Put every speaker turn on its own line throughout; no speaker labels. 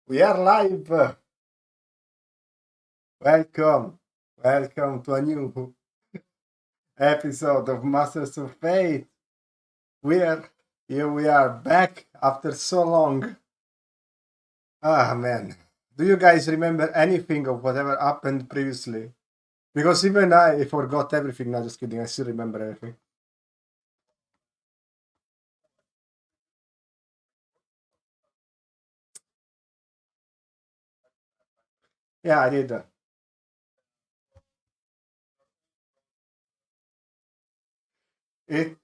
We are live. Welcome. Welcome to a new episode of Masters of Fate. We are here we are back after so long. Ah man. Do you guys remember anything of whatever happened previously? Because even I forgot everything. No, just kidding. I still remember everything. Yeah, I did. It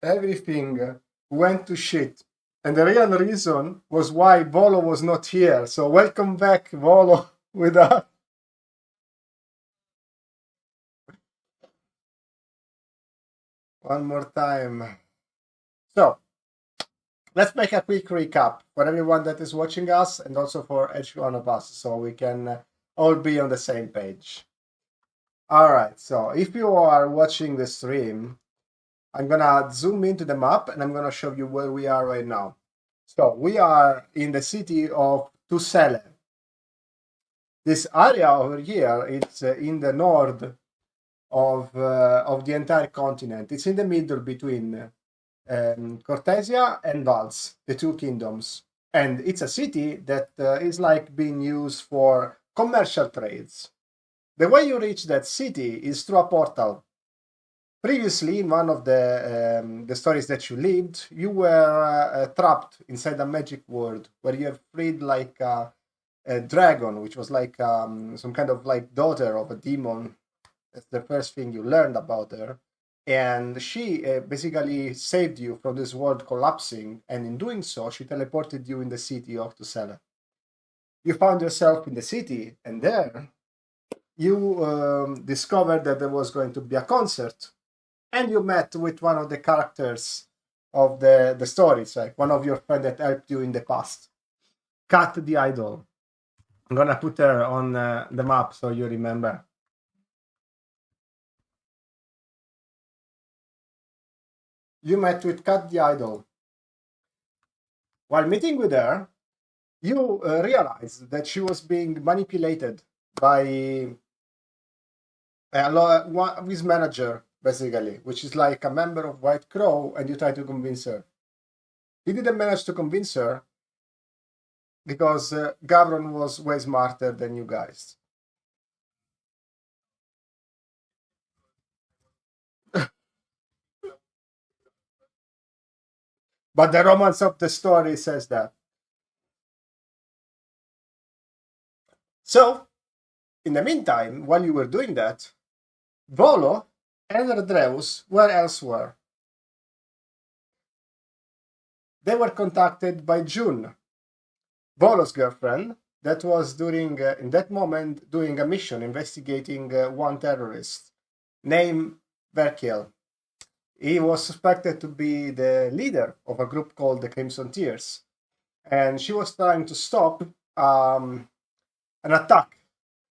Everything went to shit. And the real reason was why Volo was not here. So welcome back, Volo, with us. One more time. So let's make a quick recap for everyone that is watching us and also for each one of us so we can all be on the same page. All right, so if you are watching the stream, I'm gonna zoom into the map and I'm gonna show you where we are right now. So we are in the city of Tusele. This area over here, it's in the north of the entire continent. It's in the middle between Cortesia and Vals, the two kingdoms. And it's a city that is like being used for commercial trades. The way you reach that city is through a portal. Previously, in one of the stories that you lived, you were trapped inside a magic world where you have freed like a dragon, which was like some kind of like daughter of a demon. That's the first thing you learned about her. And she basically saved you from this world collapsing. And in doing so, she teleported you in the city of Tusela. You found yourself in the city, and there you discovered that there was going to be a concert. And you met with one of the characters of the stories, like one of your friends that helped you in the past. Kat the Idol. I'm gonna put her on the map so you remember. You met with Kat the Idol. While meeting with her, you realized that she was being manipulated by his manager, basically, which is like a member of White Crow, and you try to convince her. He didn't manage to convince her because Gavron was way smarter than you guys. But the romance of the story says that. So, in the meantime, while you were doing that, Volo and Redreus were elsewhere. They were contacted by June, Volo's girlfriend, that was during in that moment doing a mission investigating one terrorist named Verkiel. He was suspected to be the leader of a group called the Crimson Tears, and she was trying to stop an attack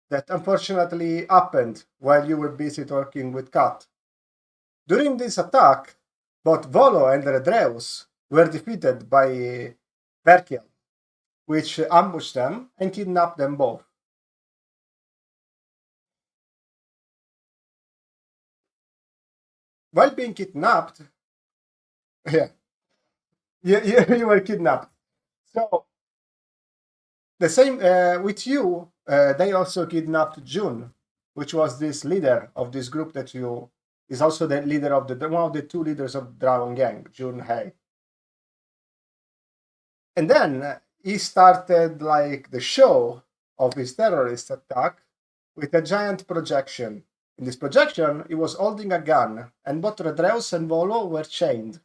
that unfortunately happened while you were busy talking with Kat. During this attack, both Volo and Redreus were defeated by Verkiel, which ambushed them and kidnapped them both. While being kidnapped, yeah, you were kidnapped. So the same with you, they also kidnapped June, which was this leader of this group that you is also the leader of the one of the two leaders of Dragon Gang, June Hay. And then he started like the show of his terrorist attack with a giant projection. In this projection, he was holding a gun, and both Redreus and Volo were chained.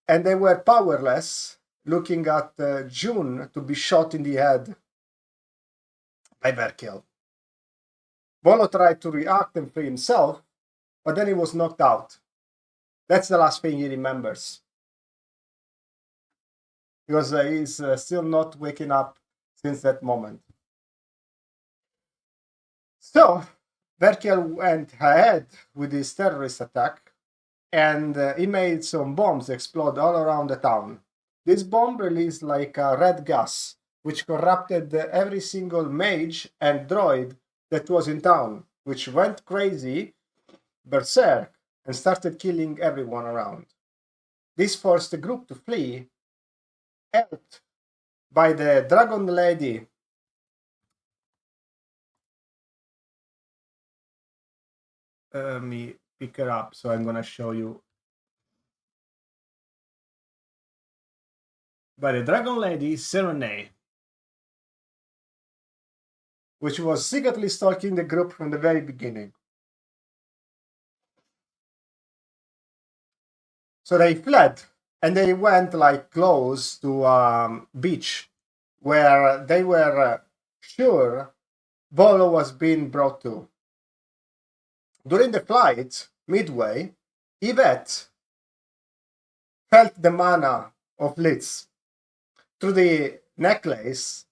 And they were powerless, looking at June to be shot in the head by Verkiel. Volo tried to react and free himself, but then he was knocked out. That's the last thing he remembers. Because he's still not waking up since that moment. So, Verkiel went ahead with his terrorist attack, and he made some bombs explode all around the town. This bomb released like a red gas, which corrupted every single mage and droid that was in town, which went crazy, berserk, and started killing everyone around. This forced the group to flee, helped by the Dragon Lady. Let me pick her up, so I'm gonna show you. By the Dragon Lady Serenade, which was secretly stalking the group from the very beginning. So they fled, and they went like close to beach where they were sure Volo was being brought to. During the flight, midway, Yvette felt the mana of Litz through the necklace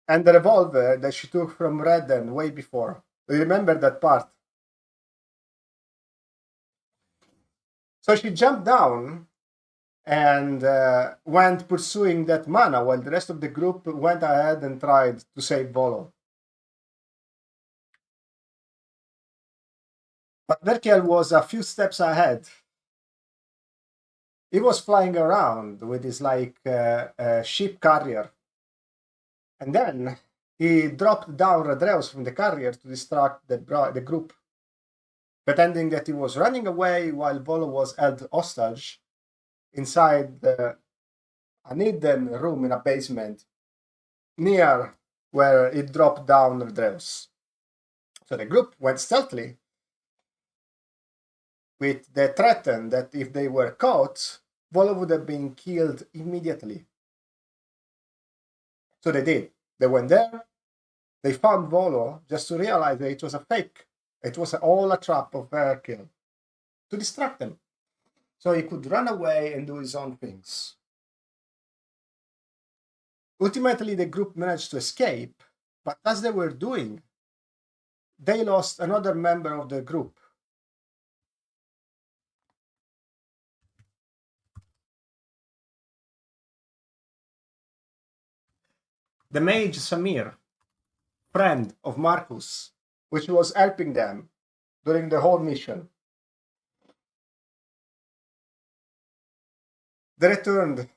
and the revolver that she took from Redden way before. Do you remember that part? So she jumped down and went pursuing that mana while the rest of the group went ahead and tried to save Volo. But Verkel was a few steps ahead. He was flying around with his ship carrier. And then he dropped down Redreus from the carrier to distract the group, pretending that he was running away while Volo was held hostage inside an hidden room in a basement near where it dropped down Redreus. So the group went stealthily with the threat that if they were caught, Volo would have been killed immediately. So they did. They went there, they found Volo just to realize that it was a fake. It was all a trap of Verkill to distract them. So he could run away and do his own things. Ultimately, the group managed to escape, but as they were doing, they lost another member of the group. The mage Samir, friend of Marcus, which was helping them during the whole mission. They returned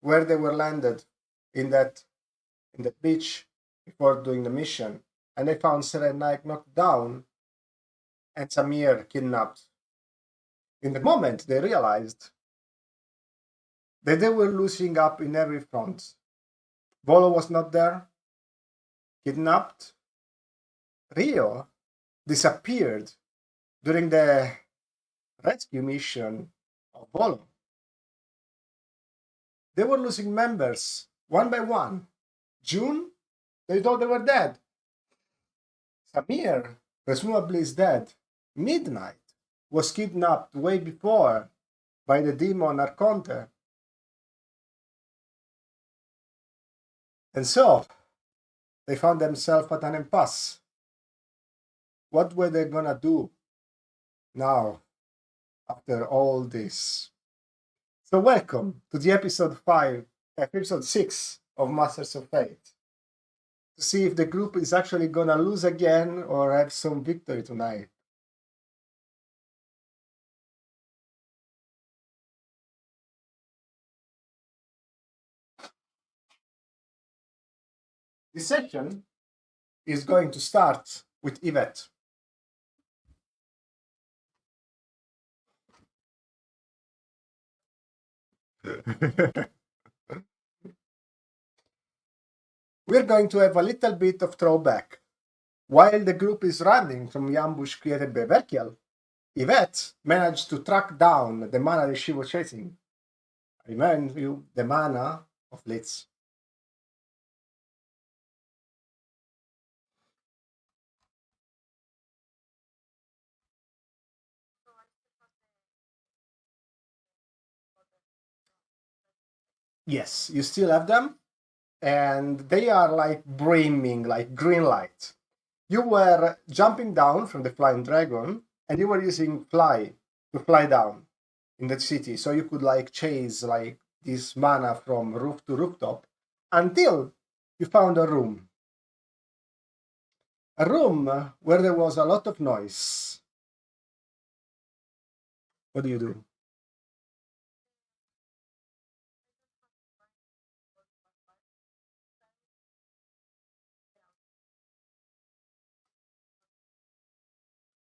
where they were landed in that beach before doing the mission, and they found Serenite knocked down and Samir kidnapped. In the moment, they realized that they were losing up in every front. Volo was not there, kidnapped. Rio disappeared during the rescue mission of Volo. They were losing members one by one. June, they thought they were dead. Samir, presumably, is dead. Midnight was kidnapped way before by the demon Arconte. And so, they found themselves at an impasse. What were they gonna do now, after all this? So welcome to the episode 6 of Masters of Fate. To see if the group is actually gonna lose again or have some victory tonight. This session is going to start with Yvette. We're going to have a little bit of throwback. While the group is running from the ambush created by Verkiel, Yvette managed to track down the mana that she was chasing. I remind you, the mana of Litz. Yes, you still have them, and they are like brimming, like green light. You were jumping down from the flying dragon, and you were using fly to fly down in the city, so you could like chase like this mana from roof to rooftop until you found a room. A room where there was a lot of noise. What do you do?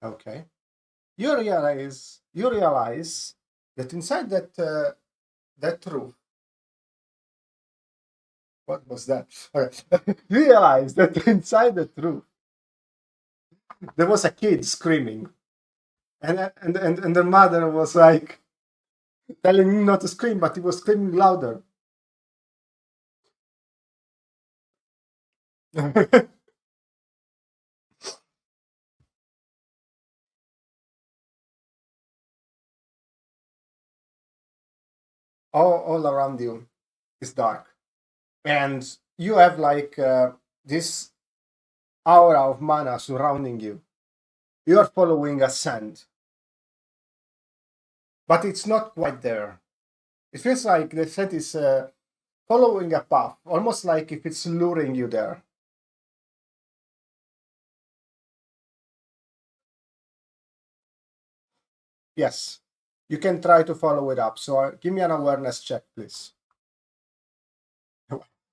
Okay. You realize that inside that roof, what was that? Okay. You realize that inside that roof there was a kid screaming, and the mother was like telling him not to scream, but he was screaming louder. All around you is dark, and you have like this aura of mana surrounding you. You are following a sand, but it's not quite there. It feels like the sand is following a path, almost like if it's luring you there. Yes, you can try to follow it up. So give me an awareness check, please.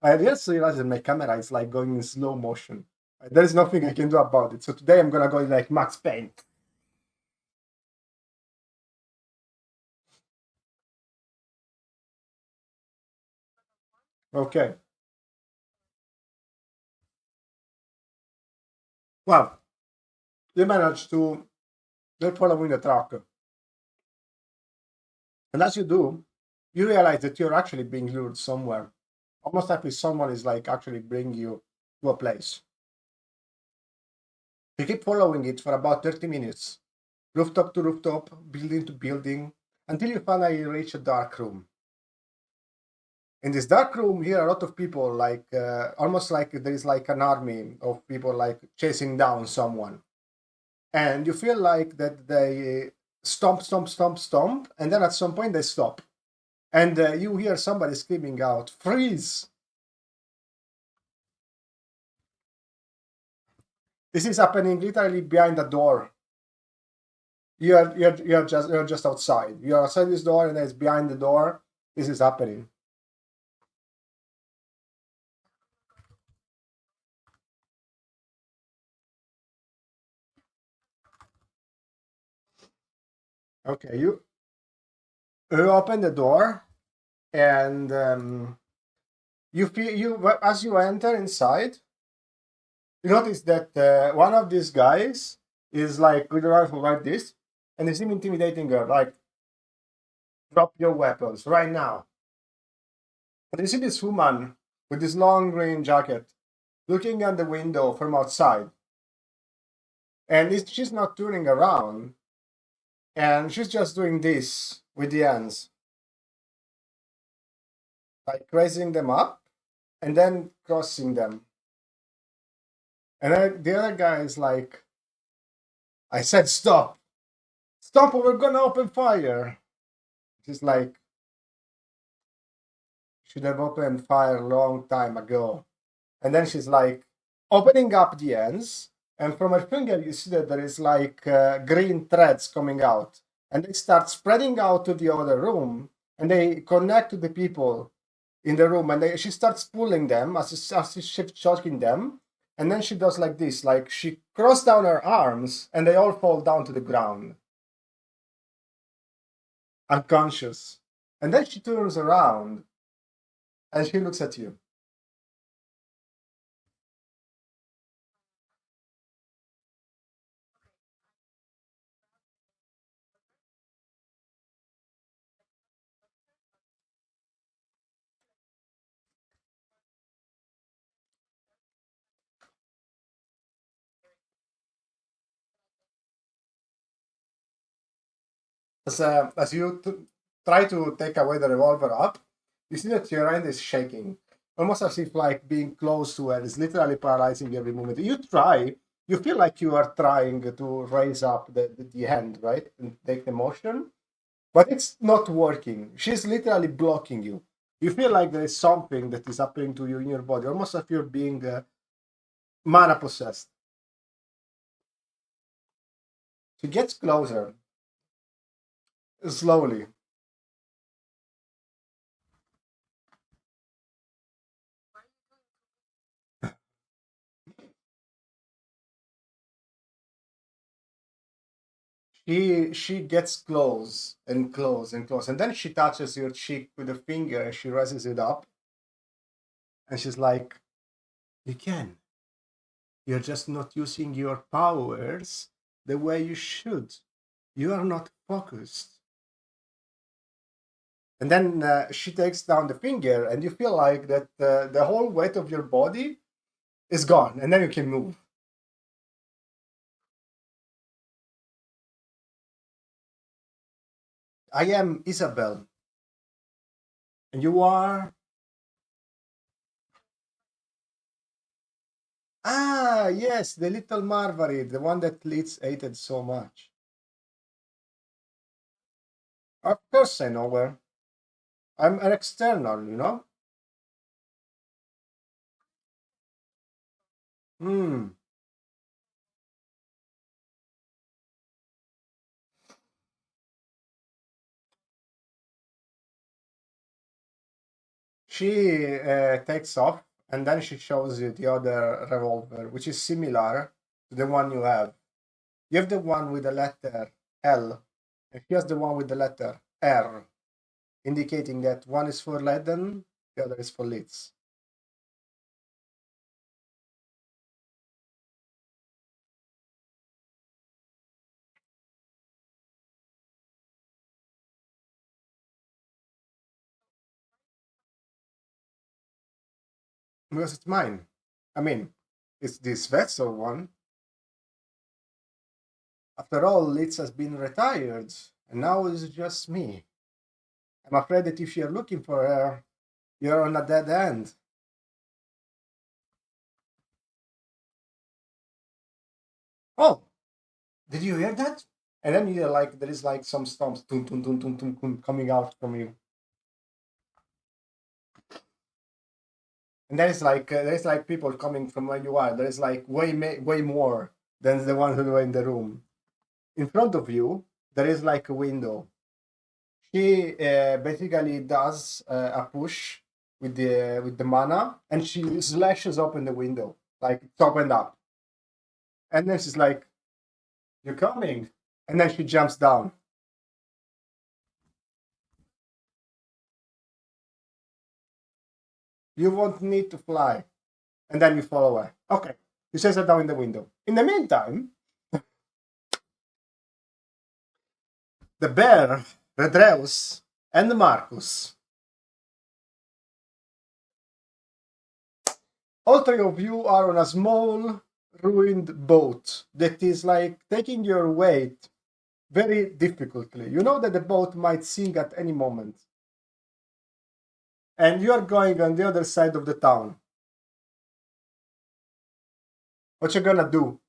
I just realized that my camera is like going in slow motion. There is nothing I can do about it. So today I'm gonna go like Max Payne. Okay. Well, you manage to get following the truck. And as you do, you realize that you're actually being lured somewhere. Almost like if someone is like actually bringing you to a place. You keep following it for about 30 minutes, rooftop to rooftop, building to building, until you finally reach a dark room. In this dark room, here are a lot of people, like almost like there is like an army of people like chasing down someone. And you feel like that they stomp, stomp, stomp, stomp, and then at some point they stop. And you hear somebody screaming out, "Freeze!" This is happening literally behind the door. You're just outside. You're outside this door, and it's behind the door. This is happening. Okay, you open the door, and you feel you as you enter inside. You notice that one of these guys is like with a rifle like this, and he's intimidating her, like, drop your weapons right now. But you see this woman with this long green jacket looking at the window from outside, and she's not turning around, and she's just doing this with the hands, like raising them up and then crossing them. And then the other guy is like, I said, stop, stop, or we're gonna open fire. She's like, should have opened fire a long time ago. And then she's like, opening up the ends, and from her finger, you see that there is like green threads coming out. And they start spreading out to the other room, and they connect to the people in the room. And she starts pulling them as she's choking them. And then she does like this, like she crosses down her arms, and they all fall down to the ground, unconscious. And then she turns around and she looks at you. As you try to take away the revolver up, you see that your hand is shaking, almost as if like being close to her is literally paralyzing every movement. You feel like you are trying to raise up the hand, right, and take the motion, but it's not working. She's literally blocking you. You feel like there is something that is happening to you in your body, almost like you're being mana possessed. She gets closer, slowly. She gets close and close and close, and then she touches your cheek with a finger and she raises it up, and she's like, "You can. You're just not using your powers the way you should. You are not focused." And then she takes down the finger, and you feel like that the whole weight of your body is gone, and then you can move. I am Isabel, and you are. Ah, yes, the little Marbury, the one that Leeds hated so much. Of course, I know her. I'm an external, you know? Hmm. She takes off, and then she shows you the other revolver, which is similar to the one you have. You have the one with the letter L, and she has the one with the letter R, indicating that one is for Leiden, the other is for Leeds. Because it's mine. I mean, it's this vessel one. After all, Leeds has been retired, and now it's just me. I'm afraid that if you're looking for her, you're on a dead end. Oh, did you hear that? And then you like there is like some storms tum, tum, tum, tum, tum, tum, coming out from you. And there's like people coming from where you are. There is like way more than the ones who were in the room. In front of you, there is like a window. She basically does a push with the mana, and she slashes open the window, like it's opened up. And then she's like, "You're coming," and then she jumps down. You won't need to fly, and then you fall away. Okay, you says that down in the window. In the meantime, the bear, Redreus, and Marcus, all three of you are on a small, ruined boat that is like taking your weight very difficultly. You know that the boat might sink at any moment, and you are going on the other side of the town. What you gonna do?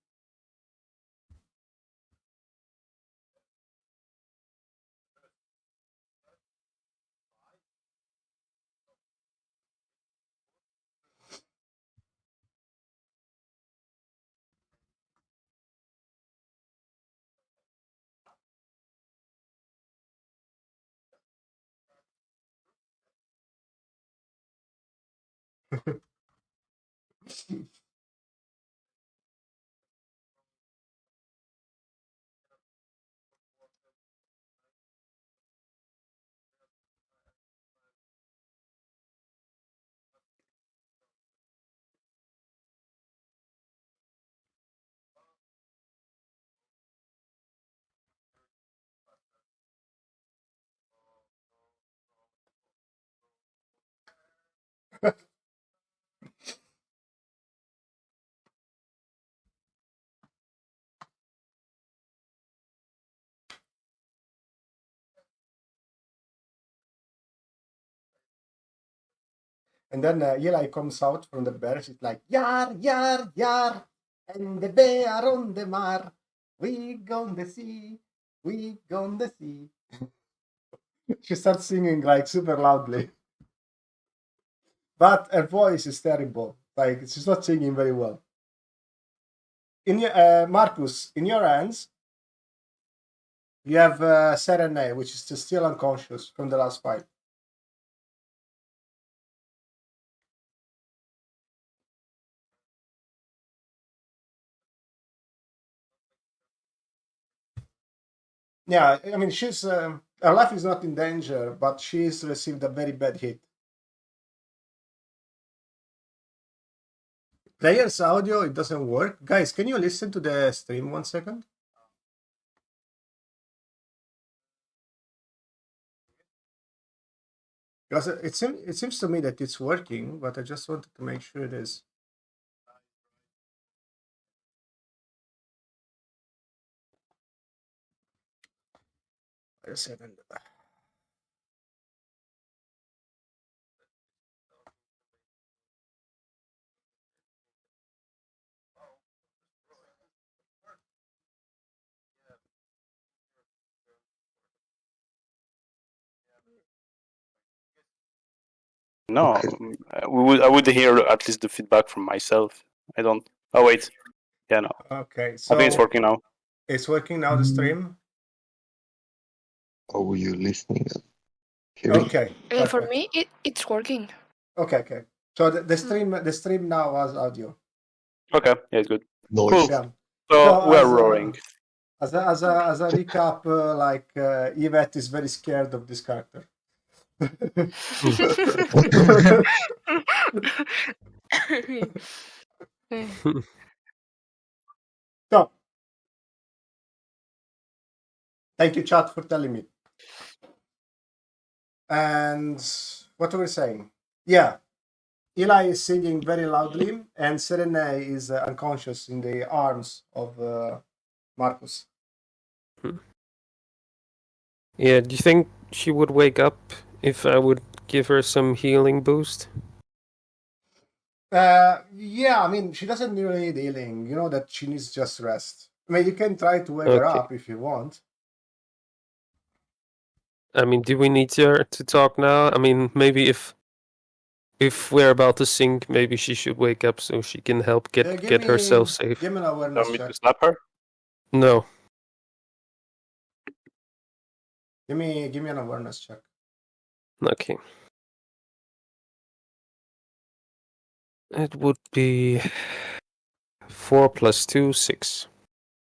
And then Eli comes out from the bear. She's like, "Yar, yar, yar, and the bear on the mar. We gone the sea, we gone the sea." She starts singing like super loudly. but her voice is terrible. Like she's not singing very well. In your Marcus, in your hands, you have Serene, which is still unconscious from the last fight. Yeah, I mean, she's her life is not in danger, but she's received a very bad hit. Player's audio, it doesn't work. Guys, can you listen to the stream 1 second? Because it seems to me that it's working, but I just wanted to make sure it is. Wait a second.
No, I would hear at least the feedback from myself. I don't. Oh wait, yeah, no.
Okay, so
I think it's working now.
It's working now. The stream.
Oh, you listening? Hearing?
Okay.
For me, it's working.
Okay. So the stream now has audio.
Okay, yeah, it's good.
Noise.
Cool.
Yeah.
So we're roaring.
As a recap, Yvette is very scared of this character. So, thank you, chat, for telling me. And what were we saying? Yeah, Eli is singing very loudly, and Serene is unconscious in the arms of Marcus.
Yeah, do you think she would wake up if I would give her some healing boost?
Yeah, I mean, she doesn't really need healing. You know that she needs just rest. I mean, you can try to wake her up if you want.
I mean, do we need her to talk now? I mean, maybe if we're about to sink, maybe she should wake up so she can help get herself safe.
Give me an awareness
Want me
check.
to slap her?
No.
Give me an awareness check.
Okay. It would be 4 + 2, 6.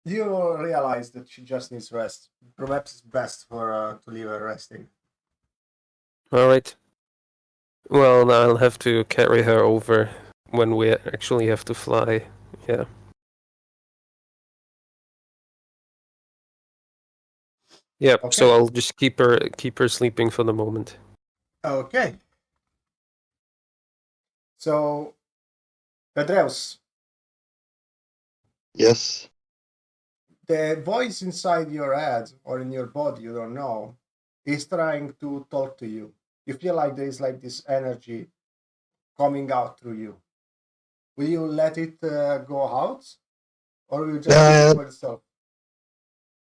You realize that she just needs rest. Perhaps it's best for to leave her resting.
All right. Well, I'll have to carry her over when we actually have to fly. Yeah. Yeah.
Okay.
So I'll just keep her sleeping for the moment.
Okay. So, Pedreus.
Yes.
The voice inside your head or in your body, you don't know, is trying to talk to you. You feel like there is like this energy coming out through you. Will you let it go out, or will you just keep it for yourself?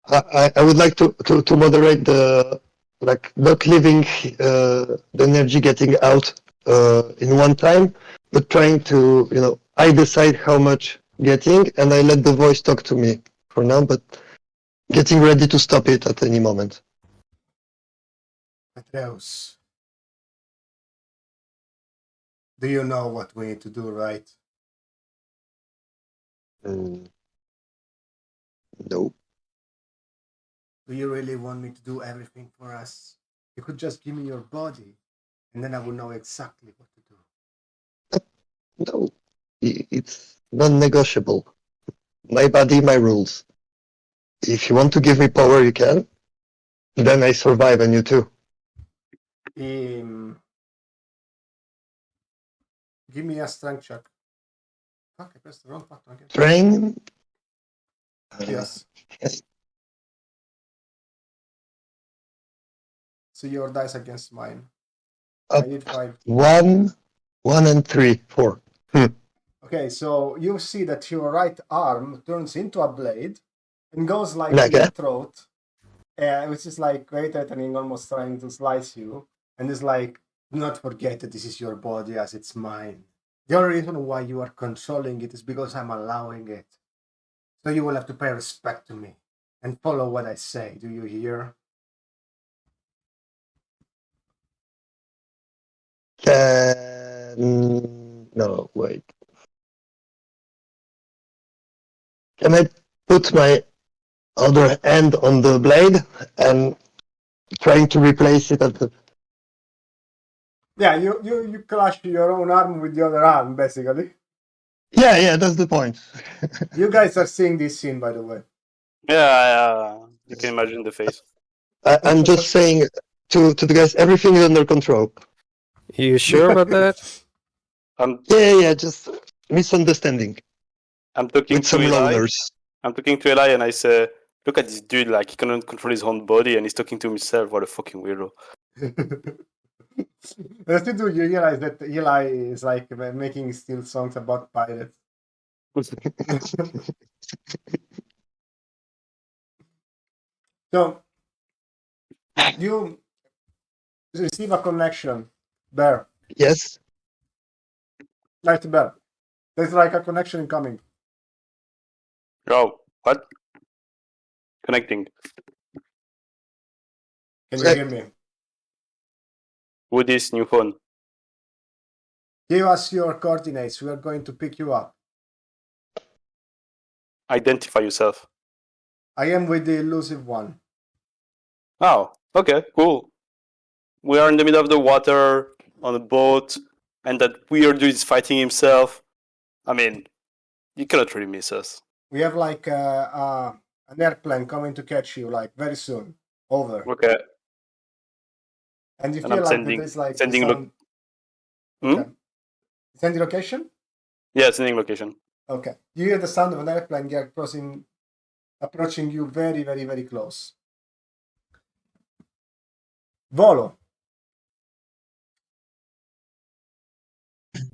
I would like to moderate the not leaving the energy getting out in one time, but trying to I decide how much getting, and I let the voice talk to me for now, but getting ready to stop it at any moment.
Atreus, do you know what we need to do, right?
No.
Do you really want me to do everything for us? You could just give me your body, and then I would know exactly what to do.
No, it's non-negotiable. My body, my rules. If you want to give me power, you can. Then I survive, and you too.
Give me a strength check. Fuck, I pressed the wrong button again.
Strength?
Yes. So your dice against mine. I need 5.
1, 1 and 3, 4.
Okay, so you see that your right arm turns into a blade and goes like in your throat, which is like great threatening, almost trying to slice you, and is like Do not forget that this is your body as it's mine. The only reason why you are controlling it is because I'm allowing it. So you will have to pay respect to me and follow what I say. Do you hear?
No, wait. Can I put my other hand on the blade and trying to replace it at the...
Yeah, you crush your own arm with the other arm, basically.
Yeah, that's the point.
You guys are seeing this scene, by the way.
Yeah, you can imagine the face.
I'm just saying to the guys, everything is under control.
You sure about that?
Yeah, just misunderstanding
I'm talking
with
to
some
Eli.
loners.
I'm talking to Eli and I say, look at this dude, like he cannot control his own body and he's talking to himself. What a fucking weirdo.
Still, do you realize that Eli is like making still songs about pirates? So you receive a connection, Bear.
Yes.
Right, Bear. There's like a connection incoming.
Oh, what? Connecting.
Can you hear me?
With this new phone.
Give us your coordinates. We are going to pick you up.
Identify yourself.
I am with the elusive one.
Oh, okay, cool. We are in the middle of the water on a boat, and that weird dude is fighting himself. I mean, you cannot really miss us.
We have like an airplane coming to catch you like very soon. Over.
Okay.
And you
And
feel
I'm
like there's like
sending
sound... Okay. Send the location?
Yeah, sending location.
Okay. You hear the sound of an airplane approaching you very, very, very close. Volo.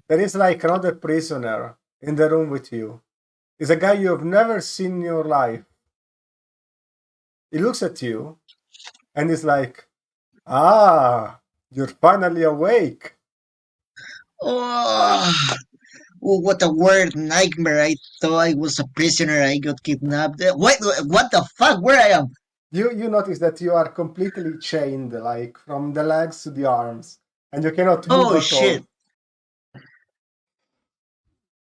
There is like another prisoner in the room with you. It's a guy you have never seen in your life. He looks at you and is like, you're finally awake.
Oh, what a weird nightmare. I thought I was a prisoner. I got kidnapped. What the fuck? Where I am?
You notice that you are completely chained, like from the legs to the arms, and you cannot move
Oh,
at
shit.
all.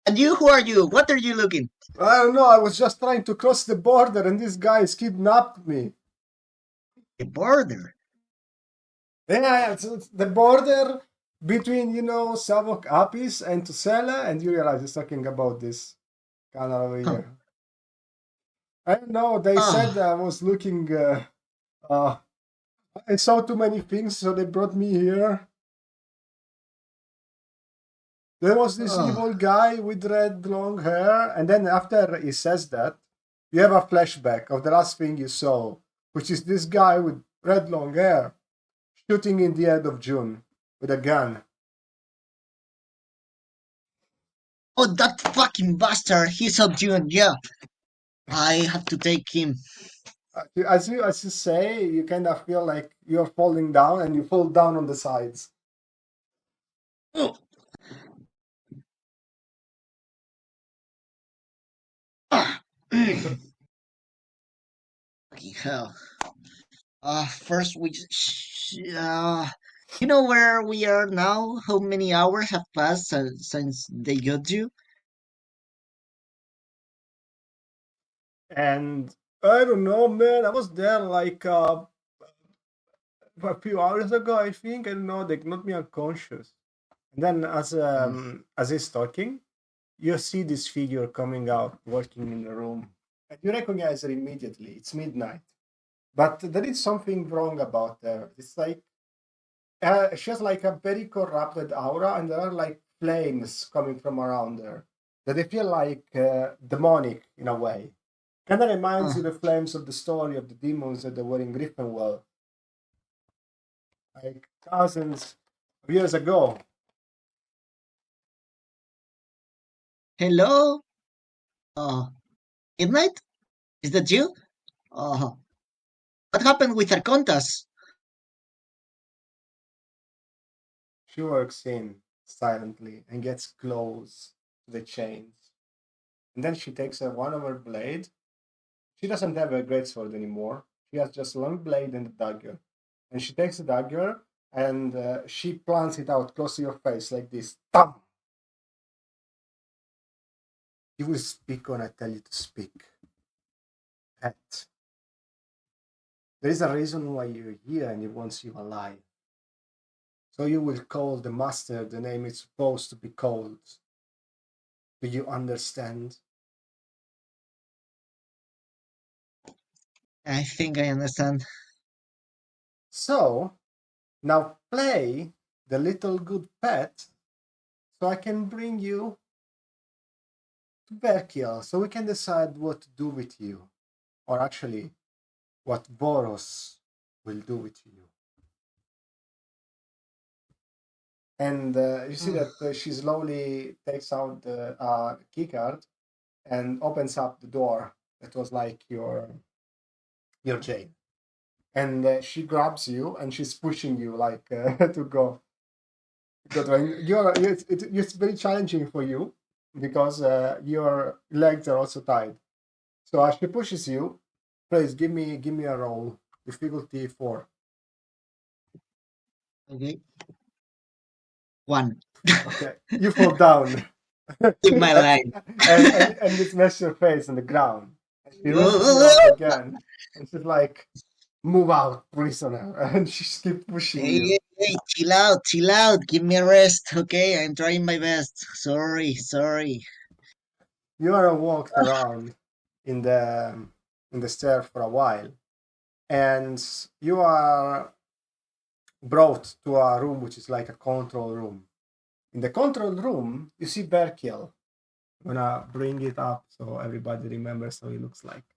And you, who are you? What are you looking?
I don't know, I was just trying to cross the border and these guys kidnapped me.
The border?
Yeah, it's the border between, Savok Apis and Tusela, and you realize he's talking about this canal over here. I don't know, they said I was looking, I saw too many things, so they brought me here. There was this evil guy with red long hair, and then after he says that, you have a flashback of the last thing you saw, which is this guy with red long hair shooting in the end of June with a gun.
Oh, that fucking bastard! He's a June, yeah. I have to take him.
As you say, you kind of feel like you're falling down, and you fall down on the sides.
Oh. Fucking hell. First we you know where we are now? How many hours have passed since they got you?
And I don't know, man. I was there like a few hours ago, I think. I don't know. They knocked me unconscious. And then, as he's talking, you see this figure coming out, walking in the room, and you recognize her immediately. It's midnight, but there is something wrong about her. It's like she has like a very corrupted aura, and there are like flames coming from around her that they feel like demonic in a way. Kind of reminds you the flames of the story of the demons that they were in Griffinwell, like thousands of years ago.
Hello? Midnight? Is that you? What happened with Arcontas?
She works in silently and gets close to the chains. And then she takes one of her blade. She doesn't have a greatsword anymore. She has just a long blade and a dagger. And she takes the dagger and she plants it out close to your face like this. Thump! You will speak when I tell you to speak. Pet. There is a reason why you're here and he wants you alive. So you will call the master the name it's supposed to be called. Do you understand?
I think I understand.
So, now play the little good pet so I can bring you to Verkiel so we can decide what to do with you. Or actually, what Boros will do with you. And you see that she slowly takes out the keycard and opens up the door that was like your jail. And she grabs you and she's pushing you like to go. It's very challenging for you because your legs are also tied. So as she pushes you, please give me a roll. Difficulty 4.
Okay. 1.
Okay, you fall down.
In my line.
and you smash your face on the ground. And she raises you up again, and she's like, "Move out, prisoner!" And she keeps pushing you.
Hey, chill out. Give me a rest, okay? I'm trying my best. Sorry.
You are walked around in the stair for a while, and you are brought to a room which is like a control room. In the control room, you see Berkiel. I'm gonna bring it up so everybody remembers how he looks like.